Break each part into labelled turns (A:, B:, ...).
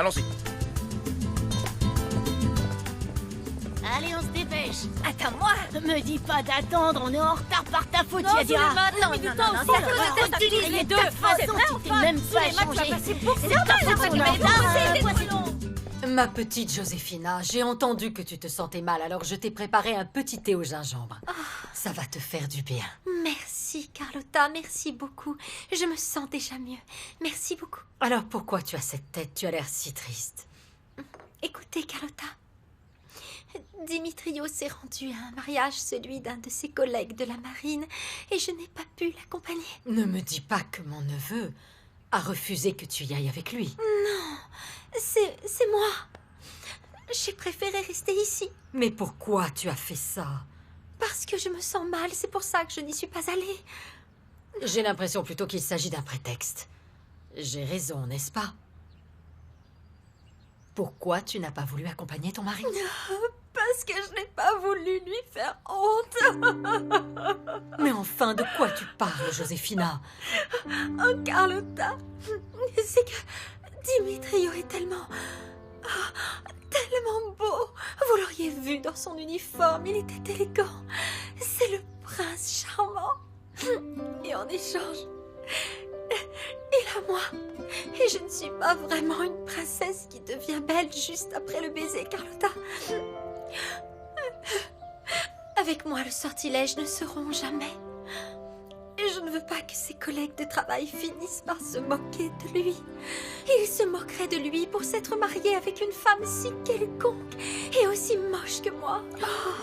A: Allons-y.
B: Allez, on se dépêche.
C: Attends, moi.
B: Me dis pas d'attendre, on est en retard par ta faute,
C: Non,
B: Yadia.
C: non, c'est à cause de ta
B: Utilise les deux façons, tu t'es même pas changé.
C: C'est ta faute,
D: Ma petite Josefina, j'ai entendu que tu te sentais mal, alors je t'ai préparé un petit thé au gingembre. Ça va te faire du bien.
C: Merci, Carlotta, merci beaucoup. Je me sens déjà mieux. Merci beaucoup.
D: Alors pourquoi tu as cette tête? Tu as l'air si triste.
C: Écoutez, Carlotta. Dimitrio s'est rendu à un mariage, celui d'un de ses collègues de la marine, et je n'ai pas pu l'accompagner.
D: Ne me dis pas que mon neveu a refusé que tu y ailles avec lui.
C: Non, c'est moi. J'ai préféré rester ici.
D: Mais pourquoi tu as fait ça?
C: Parce que je me sens mal, c'est pour ça que je n'y suis pas allée.
D: J'ai l'impression plutôt qu'il s'agit d'un prétexte. J'ai raison, n'est-ce pas? Pourquoi tu n'as pas voulu accompagner ton mari?
C: Parce que je n'ai pas voulu lui faire honte.
D: Mais enfin, de quoi tu parles, Josefina?
C: Oh, Carlotta, c'est que Dimitrio est tellement beau. Vous l'auriez vu dans son uniforme, il était élégant. C'est le prince charmant. Et en échange, il a moi. Et je ne suis pas vraiment une princesse qui devient belle juste après le baiser, Carlotta. Avec moi, le sortilège ne se rompt jamais. Et je ne veux pas que ses collègues de travail finissent par se moquer de lui. Ils se moqueraient de lui pour s'être marié avec une femme si quelconque et aussi moche que moi.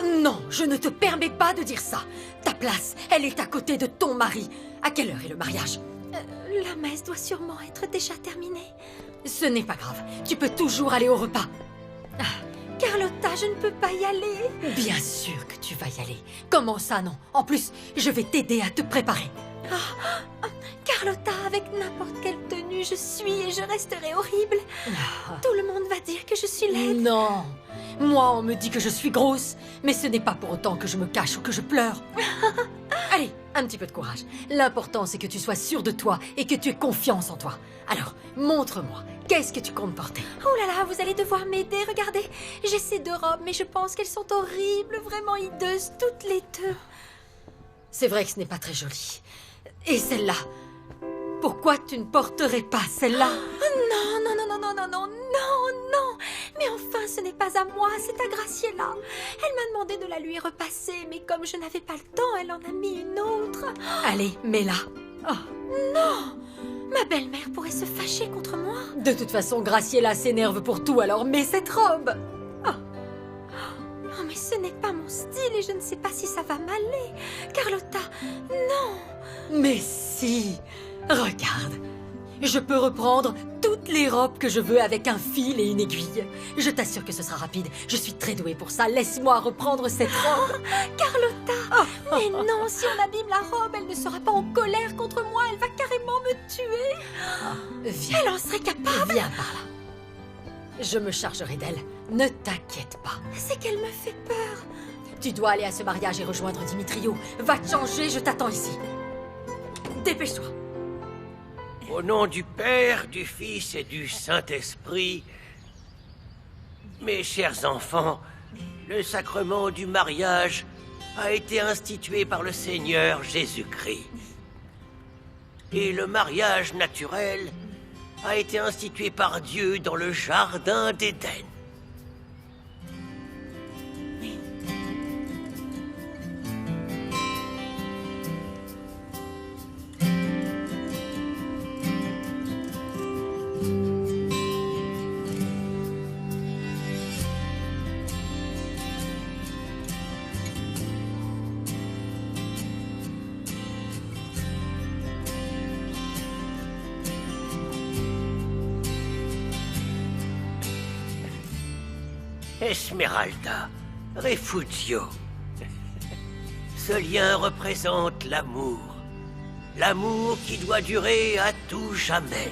D: Non, je ne te permets pas de dire ça. Ta place, elle est à côté de ton mari. À quelle heure est le mariage?
C: La messe doit sûrement être déjà terminée.
D: Ce n'est pas grave. Tu peux toujours aller au repas.
C: Carlotta, je ne peux pas y aller.
D: Bien sûr que tu vas y aller. Comment ça, non? En plus, je vais t'aider à te préparer.
C: Carlotta, avec n'importe quelle tenue je suis et je resterai horrible. Tout le monde va dire que je suis laide.
D: Non. Moi, on me dit que je suis grosse, mais ce n'est pas pour autant que je me cache ou que je pleure. Allez, un petit peu de courage. L'important, c'est que tu sois sûre de toi et que tu aies confiance en toi. Alors, montre-moi. Qu'est-ce que tu comptes porter?
C: Oh là là, vous allez devoir m'aider. Regardez, j'ai ces deux robes, mais je pense qu'elles sont horribles, vraiment hideuses, toutes les deux.
D: C'est vrai que ce n'est pas très joli. Et celle-là? Pourquoi tu ne porterais pas celle-là?
C: Non, non, non, non, non, non, non, non, non. Mais enfin, ce n'est pas à moi, c'est à Graciela. Elle m'a demandé de la lui repasser, mais comme je n'avais pas le temps, elle en a mis une autre.
D: Allez, mets-la.
C: Non! Ma belle-mère pourrait se fâcher contre moi.
D: De toute façon, Graciela s'énerve pour tout, alors mets cette robe.
C: Oh, mais ce n'est pas mon style et je ne sais pas si ça va m'aller. Carlotta, non!
D: Mais si. Regarde. Je peux reprendre toutes les robes que je veux avec un fil et une aiguille. Je t'assure que ce sera rapide. Je suis très douée pour ça. Laisse-moi reprendre cette robe.
C: Carlotta! Mais non, si on abîme la robe, elle ne sera pas en colère contre moi. Elle va carrément me tuer.
D: Viens.
C: Elle en serait capable.
D: Viens par là. Je me chargerai d'elle. Ne t'inquiète pas.
C: C'est qu'elle me fait peur.
D: Tu dois aller à ce mariage et rejoindre Dimitrio. Va te changer, je t'attends ici. Dépêche-toi.
E: Au nom du Père, du Fils et du Saint-Esprit, mes chers enfants, le sacrement du mariage a été institué par le Seigneur Jésus-Christ. Et le mariage naturel a été institué par Dieu dans le jardin d'Éden. Esmeralda, Refugio. Ce lien représente l'amour. L'amour qui doit durer à tout jamais.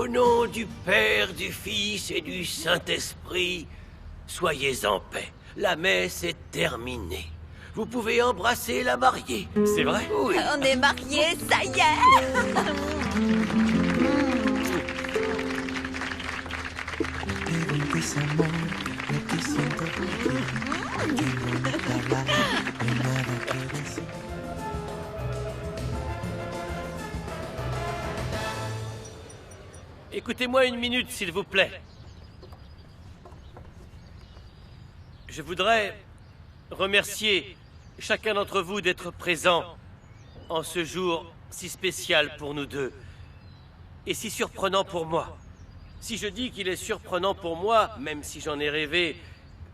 E: Au nom du Père, du Fils et du Saint-Esprit, soyez en paix. La messe est terminée. Vous pouvez embrasser la mariée. C'est vrai? Oui.
C: On est mariés, ça y est.
E: Écoutez-moi une minute, s'il vous plaît. Je voudrais remercier chacun d'entre vous d'être présent en ce jour si spécial pour nous deux et si surprenant pour moi. Si je dis qu'il est surprenant pour moi, même si j'en ai rêvé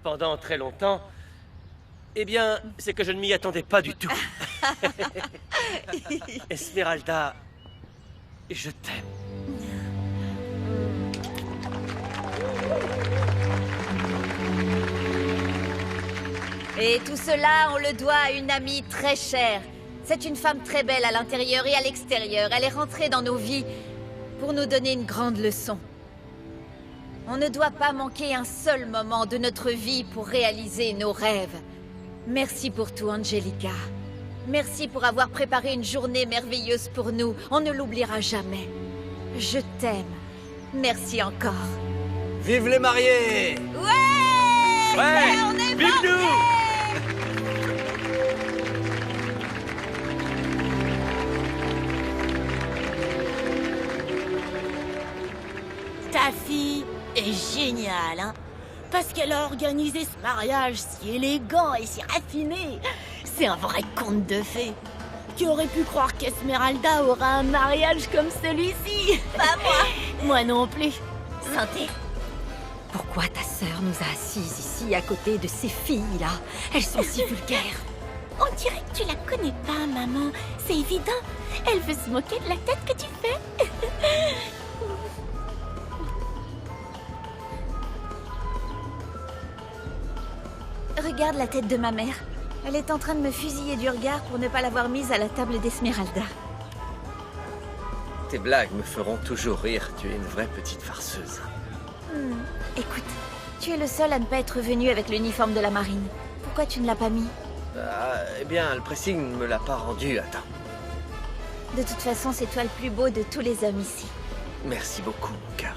E: pendant très longtemps, eh bien, c'est que je ne m'y attendais pas du tout. Esmeralda, je t'aime.
C: Et tout cela, on le doit à une amie très chère. C'est une femme très belle à l'intérieur et à l'extérieur. Elle est rentrée dans nos vies pour nous donner une grande leçon. On ne doit pas manquer un seul moment de notre vie pour réaliser nos rêves. Merci pour tout, Angelica. Merci pour avoir préparé une journée merveilleuse pour nous. On ne l'oubliera jamais. Je t'aime. Merci encore.
A: Vive les mariés!
E: Ouais,
C: on est
E: vive-nous!
B: Ta fille est géniale, hein? Parce qu'elle a organisé ce mariage si élégant et si raffiné. C'est un vrai conte de fées. Qui aurait pu croire qu'Esmeralda aura un mariage comme celui-ci?
C: Pas moi.
B: Moi non plus. Santé.
D: Pourquoi ta sœur nous a assises ici à côté de ces filles-là? Elles sont si vulgaires.
B: On dirait que tu la connais pas, maman. C'est évident. Elle veut se moquer de la tête que tu fais.
C: Regarde la tête de ma mère. Elle est en train de me fusiller du regard pour ne pas l'avoir mise à la table d'Esmeralda.
A: Tes blagues me feront toujours rire. Tu es une vraie petite farceuse.
C: Écoute, tu es le seul à ne pas être venu avec l'uniforme de la marine. Pourquoi tu ne l'as pas mis?
A: Eh bien, le pressing ne me l'a pas rendu à temps.
C: De toute façon, c'est toi le plus beau de tous les hommes ici.
A: Merci beaucoup, mon cœur.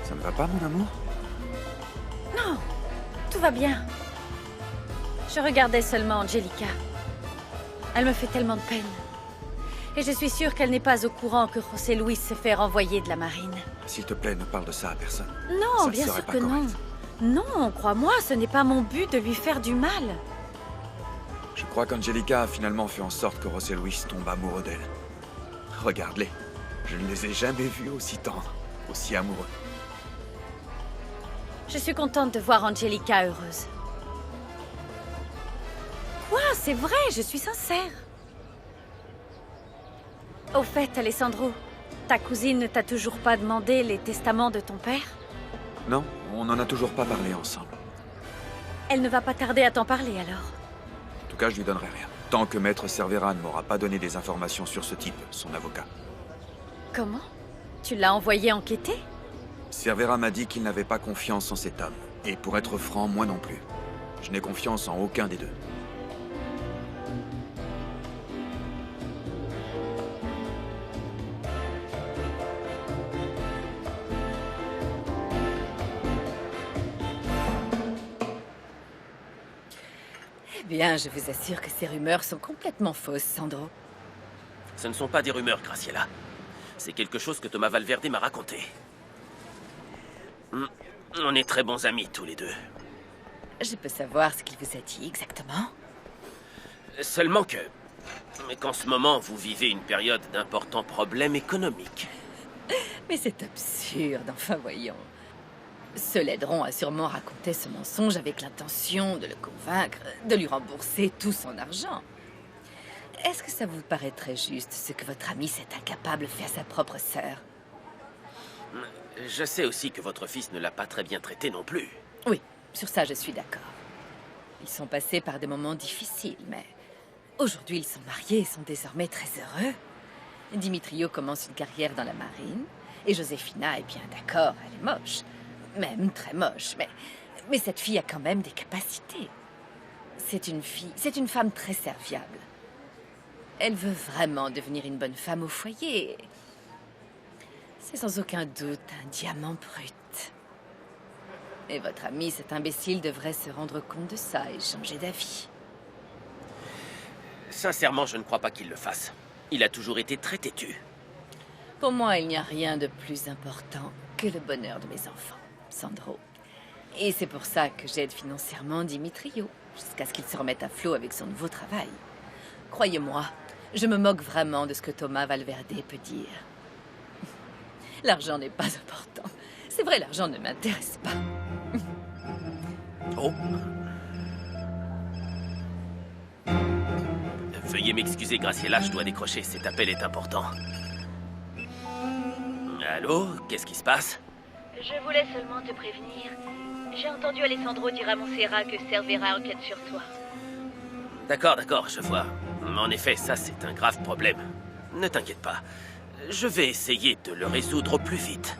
F: Ça ne va pas, mon amour?
G: Non, tout va bien. Je regardais seulement Angelica. Elle me fait tellement de peine. Et je suis sûre qu'elle n'est pas au courant que José Luis s'est fait renvoyer de la marine.
F: S'il te plaît, ne parle de ça à personne.
G: Non,
F: Ça ne
G: bien
F: serait
G: sûr
F: pas
G: que non.
F: correct.
G: Non, crois-moi, ce n'est pas mon but de lui faire du mal.
F: Je crois qu'Angelica a finalement fait en sorte que José Luis tombe amoureux d'elle. Regarde-les. Je ne les ai jamais vus aussi tendres, aussi amoureux.
G: Je suis contente de voir Angelica heureuse. Quoi? C'est vrai, je suis sincère. Au fait, Alessandro, ta cousine ne t'a toujours pas demandé les testaments de ton père?
F: Non, on n'en a toujours pas parlé ensemble.
G: Elle ne va pas tarder à t'en parler alors.
F: En tout cas, je lui donnerai rien. Tant que Maître Cervera ne m'aura pas donné des informations sur ce type, son avocat.
G: Comment? Tu l'as envoyé enquêter?
F: Cervera m'a dit qu'il n'avait pas confiance en cet homme. Et pour être franc, moi non plus. Je n'ai confiance en aucun des deux.
D: Eh bien, je vous assure que ces rumeurs sont complètement fausses, Sandro.
E: Ce ne sont pas des rumeurs, Graciela. C'est quelque chose que Thomas Valverde m'a raconté. On est très bons amis, tous les deux.
D: Je peux savoir ce qu'il vous a dit exactement?
E: Seulement qu'en ce moment, vous vivez une période d'importants problèmes économiques.
D: Mais c'est absurde, enfin voyons. Ce laideron a sûrement raconté ce mensonge avec l'intention de le convaincre de lui rembourser tout son argent. Est-ce que ça vous paraît très juste ce que votre ami cet incapable fait à sa propre sœur?
E: Je sais aussi que votre fils ne l'a pas très bien traité non plus.
D: Oui, sur ça je suis d'accord. Ils sont passés par des moments difficiles, mais
G: Aujourd'hui, ils sont mariés et sont désormais très heureux. Dimitrio commence une carrière dans la marine. Et Josefina est bien d'accord, elle est moche. Même très moche, mais cette fille a quand même des capacités. C'est une femme très serviable. Elle veut vraiment devenir une bonne femme au foyer. C'est sans aucun doute un diamant brut. Et votre ami, cet imbécile, devrait se rendre compte de ça et changer d'avis.
E: Sincèrement, je ne crois pas qu'il le fasse. Il a toujours été très têtu.
G: Pour moi, il n'y a rien de plus important que le bonheur de mes enfants, Sandro. Et c'est pour ça que j'aide financièrement Dimitrio, jusqu'à ce qu'il se remette à flot avec son nouveau travail. Croyez-moi, je me moque vraiment de ce que Thomas Valverde peut dire. L'argent n'est pas important. C'est vrai, l'argent ne m'intéresse pas.
E: Oh. Veuillez m'excuser, Graciela, je dois décrocher. Cet appel est important. Allô? Qu'est-ce qui se passe?
H: Je voulais seulement te prévenir. J'ai entendu Alessandro dire à Montserrat que Cervera enquête sur toi.
E: D'accord, je vois. En effet, ça, c'est un grave problème. Ne t'inquiète pas. Je vais essayer de le résoudre au plus vite.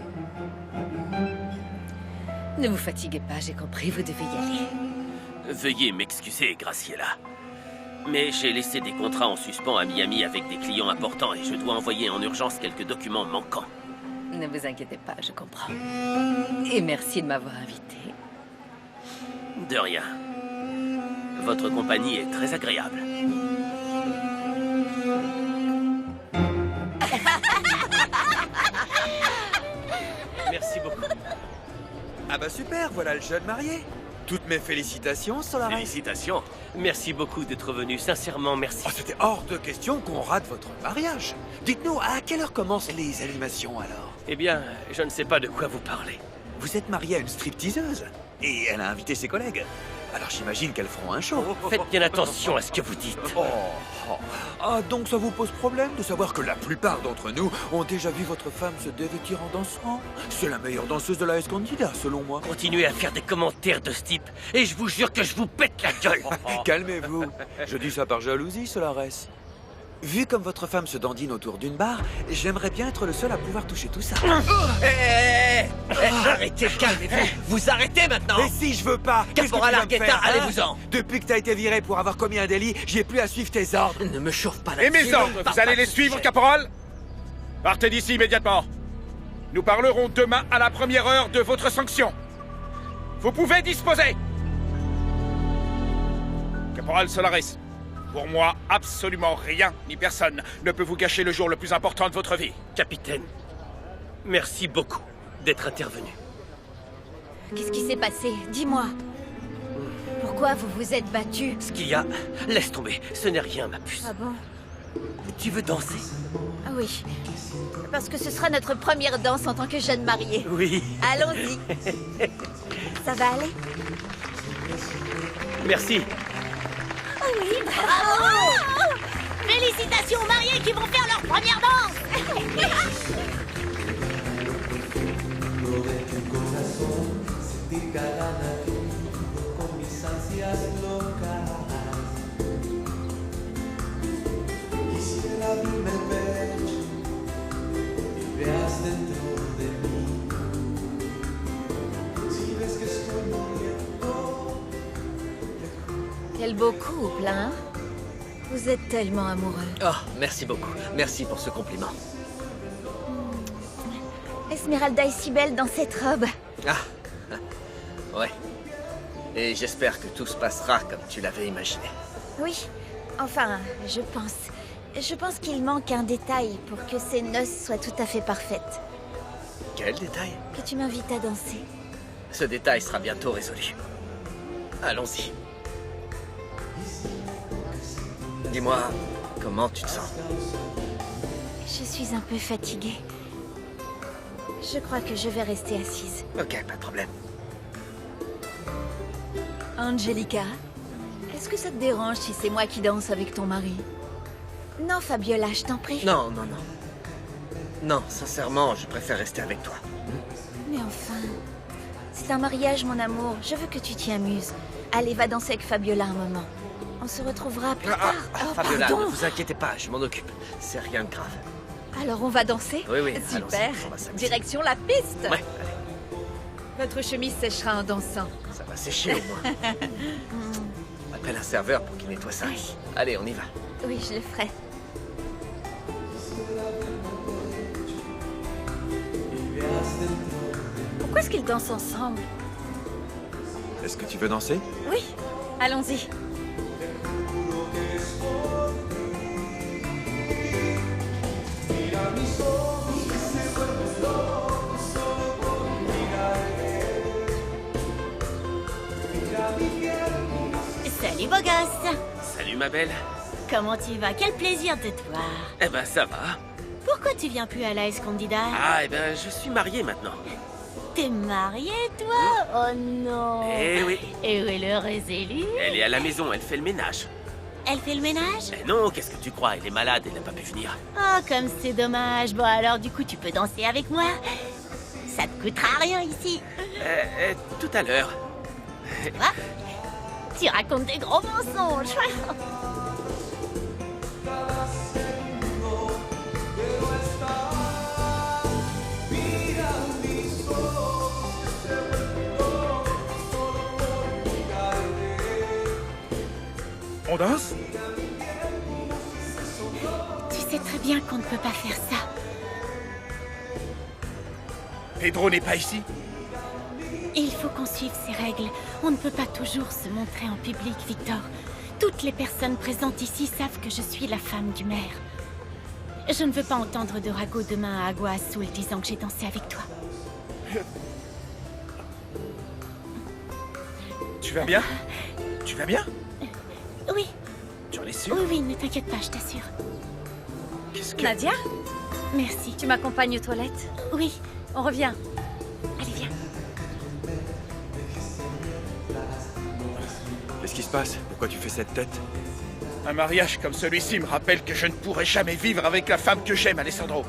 G: Ne vous fatiguez pas, j'ai compris, vous devez y aller.
E: Veuillez m'excuser, Graciela. Mais j'ai laissé des contrats en suspens à Miami avec des clients importants et je dois envoyer en urgence quelques documents manquants.
G: Ne vous inquiétez pas, je comprends. Et merci de m'avoir invité.
E: De rien. Votre compagnie est très agréable. Merci beaucoup.
F: Ah bah super, voilà le jeune marié. Toutes mes félicitations, Solaris.
E: Félicitations. Merci beaucoup d'être venu. Sincèrement, merci.
F: Oh, c'était hors de question qu'on rate votre mariage. Dites-nous, à quelle heure commencent les animations alors?
E: Eh bien, je ne sais pas de quoi vous parlez.
F: Vous êtes marié à une stripteaseuse et elle a invité ses collègues. Alors j'imagine qu'elles feront un show.
E: Faites bien attention à ce que vous dites.
F: Ah, donc ça vous pose problème de savoir que la plupart d'entre nous ont déjà vu votre femme se dévêtir en dansant? C'est la meilleure danseuse de la Escondida, selon moi.
E: Continuez à faire des commentaires de ce type et je vous jure que je vous pète la gueule.
F: Calmez-vous. Je dis ça par jalousie, Solaris. Vu comme votre femme se dandine autour d'une barre, j'aimerais bien être le seul à pouvoir toucher tout ça.
E: Arrêtez, calmez-vous. Vous arrêtez maintenant.
F: Et si je veux pas, qu'est-ce que tu
E: Caporal
F: vas me
E: Argueta,
F: faire, hein?
E: allez-vous-en.
F: Depuis que t'as été viré pour avoir commis un délit, j'ai plus à suivre tes ordres.
E: Ne me chauffe pas là.
I: Et mes ordres, vous allez les suivre, caporal? Partez d'ici immédiatement. Nous parlerons demain à la première heure de votre sanction. Vous pouvez disposer. Caporal Solaris, pour moi, absolument rien ni personne ne peut vous gâcher le jour le plus important de votre vie.
E: Capitaine, merci beaucoup d'être intervenu.
C: Qu'est-ce qui s'est passé? Dis-moi. Pourquoi vous vous êtes battu?
E: Ce qu'il y a, laisse tomber, ce n'est rien, ma puce.
C: Ah bon?
E: Tu veux danser?
C: Ah oui. Parce que ce sera notre première danse en tant que jeune mariée.
E: Oui.
C: Allons-y. Ça va aller?
E: Merci.
B: Bravo! Félicitations aux mariés qui vont faire leur première danse.
C: Quel beau couple, hein? Vous êtes tellement amoureux.
A: Oh, merci beaucoup. Merci pour ce compliment.
C: Esmeralda est si belle dans cette robe.
A: Ah, ouais. Et j'espère que tout se passera comme tu l'avais imaginé.
C: Oui. Enfin, je pense. Je pense qu'il manque un détail pour que ces noces soient tout à fait parfaites.
A: Quel détail?
C: Que tu m'invites à danser.
A: Ce détail sera bientôt résolu. Allons-y. Dis-moi, comment tu te sens?
C: Je suis un peu fatiguée. Je crois que je vais rester assise.
A: Ok, pas de problème.
C: Angelica, est-ce que ça te dérange si c'est moi qui danse avec ton mari? Non, Fabiola, je t'en prie.
A: Non. Non, sincèrement, je préfère rester avec toi.
C: Mais enfin, c'est un mariage, mon amour. Je veux que tu t'y amuses. Allez, va danser avec Fabiola un moment. On se retrouvera plus tard. Oh,
A: Fabiola,
C: pardon.
A: ne vous inquiétez pas, je m'en occupe. C'est rien de grave.
C: Alors on va danser?
A: Oui, oui,
C: Super.
A: allons-y, on va s'amuser.
C: Direction la piste.
A: Ouais, allez,
C: Votre chemise séchera en dansant.
A: ça va sécher au moins. Appelle un serveur pour qu'il nettoie ça. Allez, on y va.
C: Oui, je le ferai.
G: Pourquoi est-ce qu'ils dansent ensemble?
F: Est-ce que tu veux danser?
G: Oui, allons-y.
B: Salut beau gosse.
A: Salut ma belle.
B: Comment tu vas? Quel plaisir de te voir.
A: Eh ben ça va.
B: Pourquoi tu viens plus à la Escondida?
A: Ah, eh ben je suis marié maintenant.
B: T'es marié, toi? Oh non.
A: Eh oui,
B: Et où est l'heureuse élue?
A: elle est à la maison, elle fait le ménage.
B: Elle fait le ménage?
A: Eh non, qu'est-ce que tu crois? Elle est malade, elle n'a pas pu venir.
B: Oh, comme c'est dommage. Bon, alors du coup, tu peux danser avec moi? Ça te coûtera rien ici.
A: Tout à l'heure.
B: Quoi? Tu racontes des gros mensonges.
I: On danse?
B: Tu sais très bien qu'on ne peut pas faire ça.
I: Pedro n'est pas ici?
B: Il faut qu'on suive ces règles. On ne peut pas toujours se montrer en public, Victor. Toutes les personnes présentes ici savent que je suis la femme du maire. Je ne veux pas entendre de ragots demain à Agua Azul disant que j'ai dansé avec toi.
I: Tu vas bien? Tu vas bien?
B: Oui,
I: Tu en es sûr?
B: oui, ne t'inquiète pas, je t'assure.
I: Qu'est-ce que...
G: Nadia,
B: Merci.
G: tu m'accompagnes aux toilettes?
B: Oui,
G: On revient.
B: allez, viens.
F: Qu'est-ce qui se passe? Pourquoi tu fais cette tête?
I: Un mariage comme celui-ci me rappelle que je ne pourrai jamais vivre avec la femme que j'aime, Alessandro.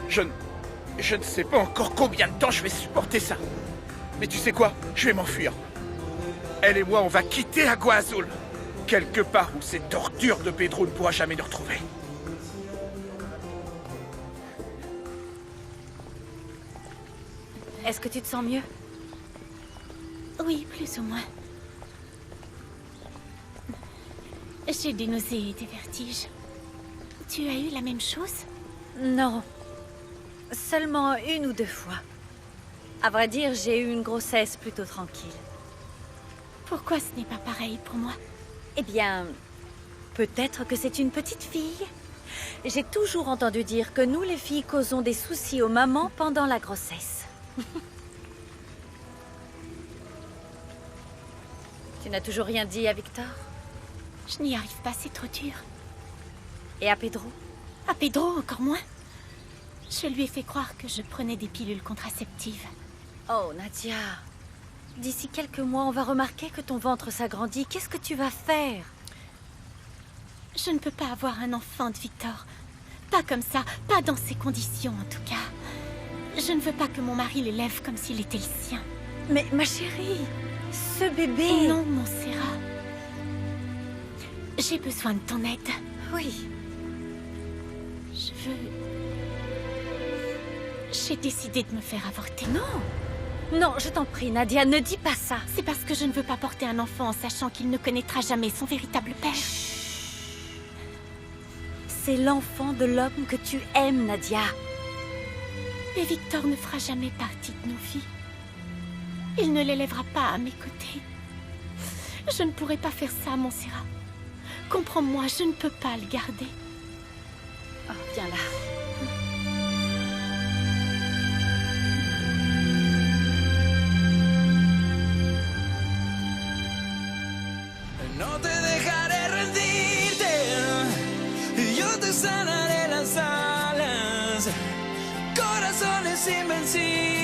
I: Je ne sais pas encore combien de temps je vais supporter ça. Mais tu sais quoi? Je vais m'enfuir. Elle et moi, on va quitter Agua Azul. Quelque part où cette ordure de Pedro ne pourra jamais nous retrouver.
G: Est-ce que tu te sens mieux?
B: Oui, plus ou moins. J'ai des nausées et des vertiges. Tu as eu la même chose?
G: Non. Seulement 1 ou 2 fois. À vrai dire, j'ai eu une grossesse plutôt tranquille.
B: Pourquoi ce n'est pas pareil pour moi?
G: Eh bien, peut-être que c'est une petite fille. J'ai toujours entendu dire que nous, les filles, causons des soucis aux mamans pendant la grossesse. Tu n'as toujours rien dit à Victor?
B: Je n'y arrive pas, c'est trop dur.
G: Et à Pedro?
B: À Pedro, encore moins. Je lui ai fait croire que je prenais des pilules contraceptives.
G: Oh, Nadia. D'ici quelques mois, on va remarquer que ton ventre s'agrandit. Qu'est-ce que tu vas faire?
B: Je ne peux pas avoir un enfant de Victor. Pas comme ça, pas dans ces conditions en tout cas. Je ne veux pas que mon mari l'élève comme s'il était le sien.
G: Mais ma chérie, ce bébé...
B: Non, Montserrat. J'ai besoin de ton aide.
G: Oui.
B: Je veux... J'ai décidé de me faire avorter.
G: Non. Non, je t'en prie, Nadia, ne dis pas ça.
B: C'est parce que je ne veux pas porter un enfant en sachant qu'il ne connaîtra jamais son véritable père.
G: C'est l'enfant de l'homme que tu aimes, Nadia.
B: Mais Victor ne fera jamais partie de nos vies. Il ne l'élèvera pas à mes côtés. Je ne pourrai pas faire ça, Montserrat. Comprends-moi, je ne peux pas le garder.
G: Oh, viens là.
J: No te dejaré rendirte, yo te sanaré las alas, corazones invencibles.